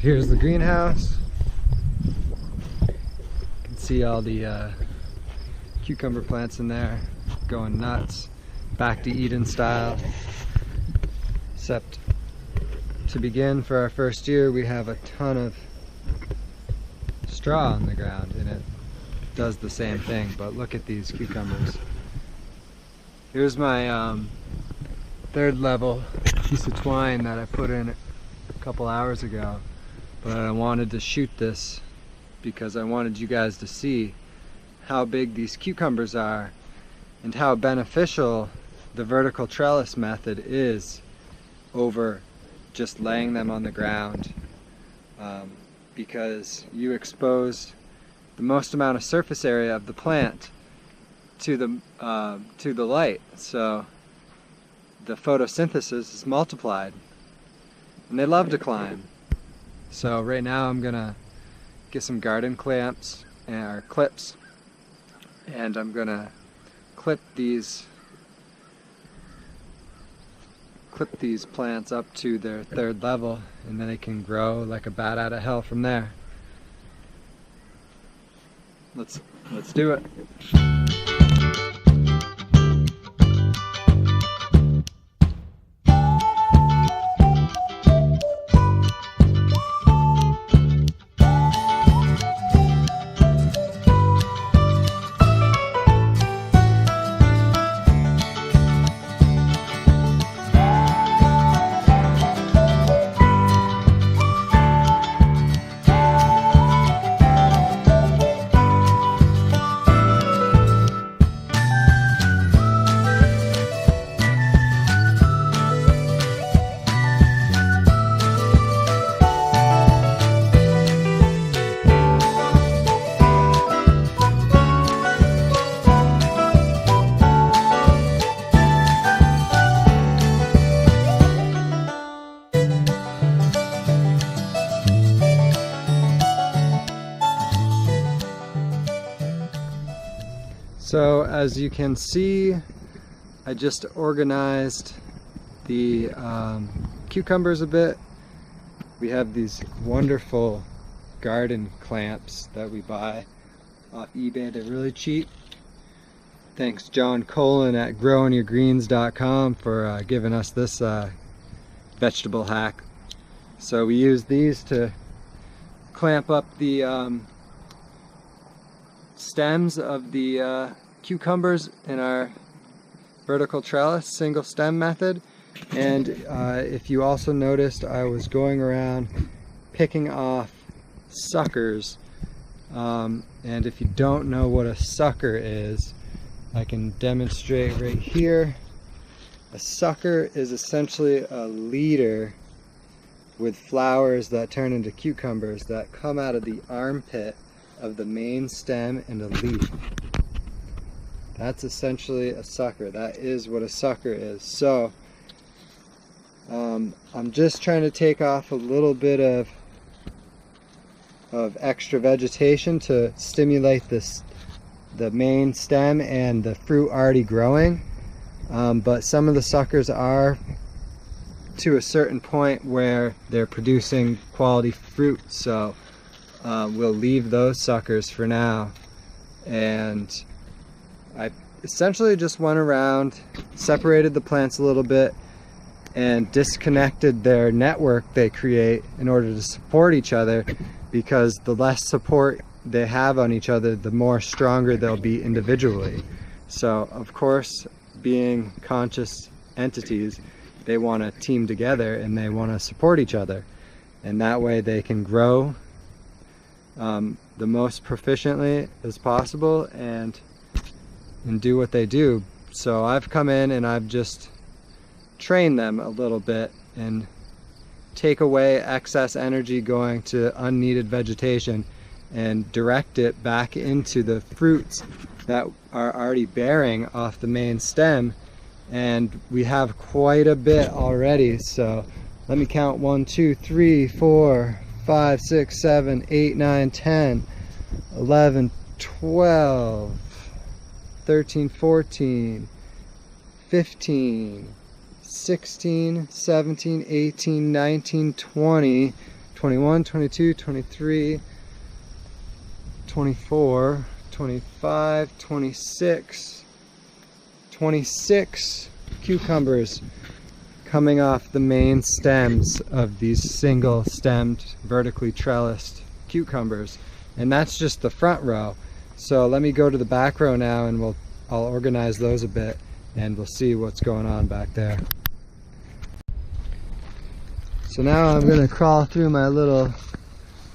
Here's the greenhouse. You can see all the cucumber plants in there going nuts, back to Eden style. Except to begin, for our first year, we have a ton of straw on the ground, and it does the same thing. But look at these cucumbers. Here's my third level piece of twine that I put in a couple hours ago, but I wanted to shoot this because I wanted you guys to see how big these cucumbers are and how beneficial the vertical trellis method is over just laying them on the ground, because you expose the most amount of surface area of the plant to the light, so the photosynthesis is multiplied, and they love to climb. So right now I'm gonna get some garden clamps or clips, and I'm gonna clip these plants up to their third level, and then they can grow like a bat out of hell from there. Let's do it. So as you can see, I just organized the cucumbers a bit. We have these wonderful garden clamps that we buy off eBay. They're really cheap. Thanks John Colin at growingyourgreens.com for giving us this vegetable hack. So we use these to clamp up the stems of the cucumbers in our vertical trellis single stem method. And if you also noticed, I was going around picking off suckers, and if you don't know what a sucker is, I can demonstrate right here. A sucker is essentially a leader with flowers that turn into cucumbers that come out of the armpit of the main stem and a leaf. That's essentially a sucker. That is what a sucker is. So I'm just trying to take off a little bit of extra vegetation to stimulate the main stem and the fruit already growing. But some of the suckers are to a certain point where they're producing quality fruit, so we'll leave those suckers for now. And I essentially just went around, separated the plants a little bit, and disconnected their network they create in order to support each other, because the less support they have on each other, the more stronger they'll be individually. So of course, being conscious entities, they want to team together and they want to support each other, and that way they can grow the most proficiently as possible and do what they do. So I've come in and I've just trained them a little bit and take away excess energy going to unneeded vegetation and direct it back into the fruits that are already bearing off the main stem. And we have quite a bit already, so let me count: 1, 2, 3, 4, 5, 6, 7, 8, 9, 10, 11, 12, 13, 14, 15, 16, 17, 18, 19, 20, 21, 22, 23, 24, 25, 26, 26 cucumbers coming off the main stems of these single stemmed vertically trellised cucumbers, and that's just the front row. So let me go to the back row now, and I'll organize those a bit, and we'll see what's going on back there. So now I'm going to crawl through my little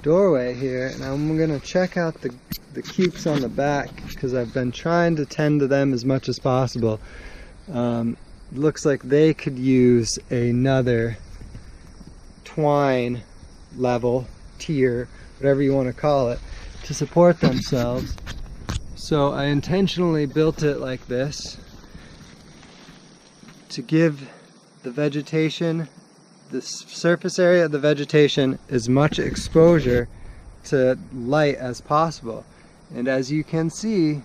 doorway here, and I'm going to check out the cukes on the back, because I've been trying to tend to them as much as possible. Looks like they could use another twine level, tier, whatever you want to call it, to support themselves. So I intentionally built it like this to give the vegetation, the surface area of the vegetation, as much exposure to light as possible. And as you can see,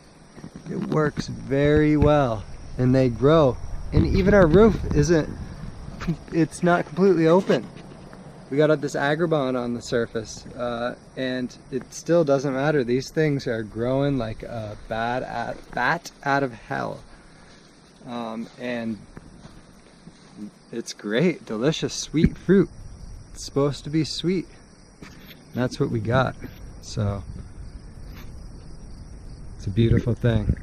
it works very well, and they grow. And even our roof it's not completely open. We got this agribond on the surface, and it still doesn't matter. These things are growing like a bat out of hell. And it's great, delicious, sweet fruit. It's supposed to be sweet. That's what we got. So it's a beautiful thing.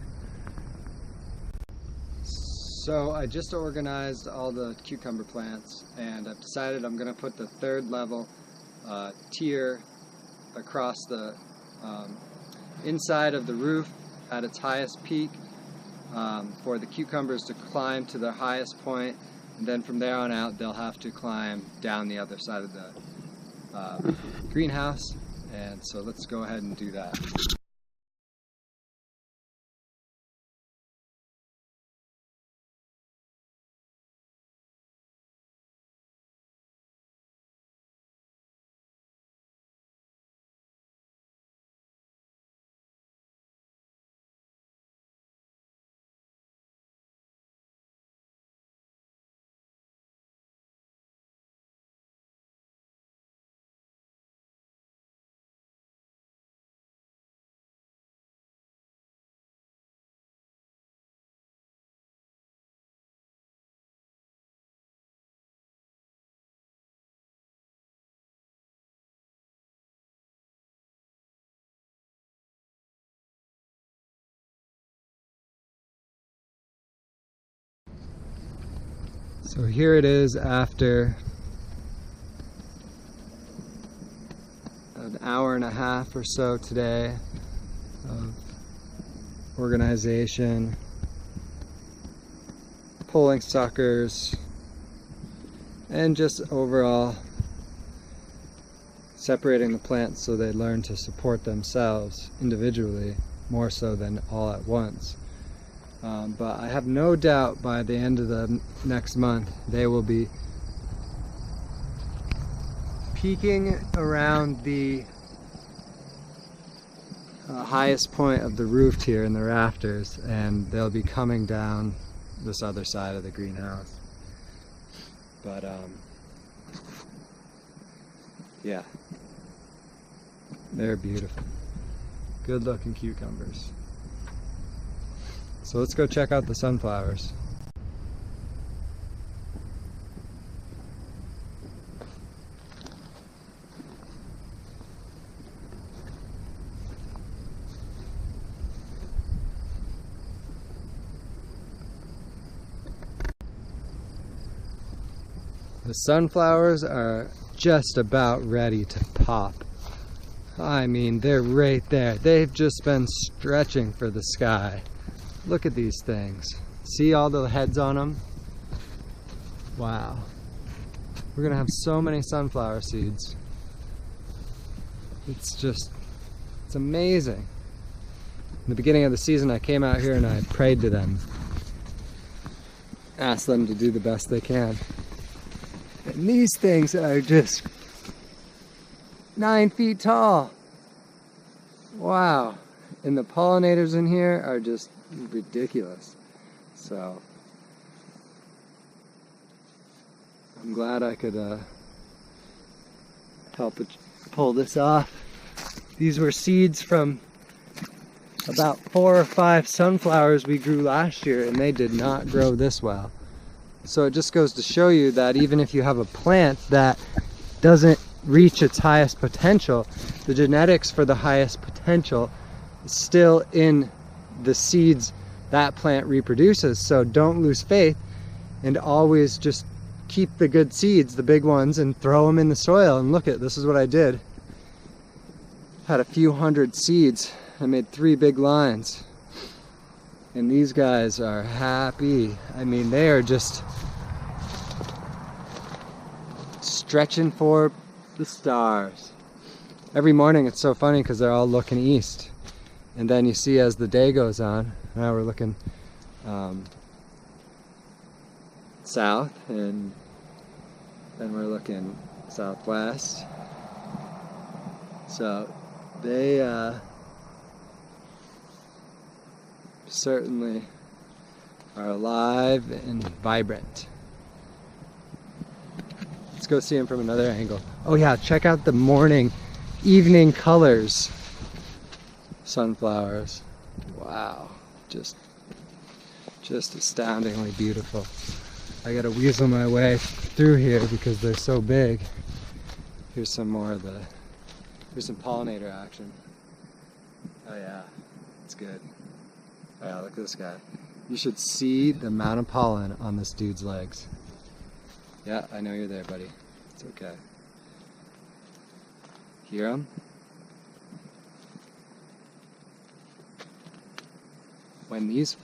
So I just organized all the cucumber plants, and I've decided I'm going to put the third level tier across the inside of the roof at its highest peak, for the cucumbers to climb to their highest point, and then from there on out they'll have to climb down the other side of the greenhouse. And so let's go ahead and do that. So here it is after an hour and a half or so today of organization, pulling suckers, and just overall separating the plants so they learn to support themselves individually more so than all at once. But I have no doubt by the end of the next month they will be peaking around the highest point of the roof here in the rafters, and they'll be coming down this other side of the greenhouse. But yeah, they're beautiful, good looking cucumbers. So let's go check out the sunflowers. The sunflowers are just about ready to pop. I mean, they're right there. They've just been stretching for the sky. Look at these things. See all the heads on them? Wow. We're gonna have so many sunflower seeds. It's amazing. In the beginning of the season, I came out here and I prayed to them. Asked them to do the best they can. And these things are just 9 feet tall. Wow. And the pollinators in here are just ridiculous. So I'm glad I could help pull this off. These were seeds from about 4 or 5 sunflowers we grew last year, and they did not grow this well. So it just goes to show you that even if you have a plant that doesn't reach its highest potential, the genetics for the highest potential is still in the seeds that plant reproduces. So don't lose faith, and always just keep the good seeds, the big ones, and throw them in the soil. And look at, this is what I did. Had a few hundred seeds. I made 3 big lines. And these guys are happy. I mean, they are just stretching for the stars. Every morning it's so funny because they're all looking east. And then you see as the day goes on, now we're looking south, and then we're looking southwest. So they certainly are alive and vibrant. Let's go see them from another angle. Oh yeah, check out the morning, evening colors. Sunflowers. Wow, just astoundingly beautiful. I gotta weasel my way through here because they're so big. Here's some more of the, here's some pollinator action. Oh yeah, it's good. Oh yeah, look at this guy. You should see the amount of pollen on this dude's legs. Yeah, I know you're there, buddy. It's okay. Hear him? When these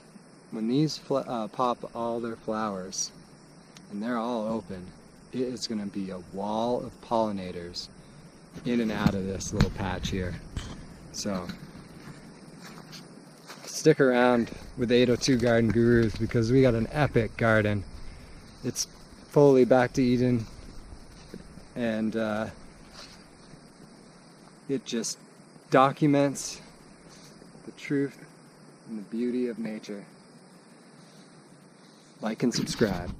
pop all their flowers, and they're all open, it is going to be a wall of pollinators in and out of this little patch here. So stick around with 802 Garden Gurus because we got an epic garden. It's fully back to Eden, and it just documents the truth and the beauty of nature. Like and subscribe.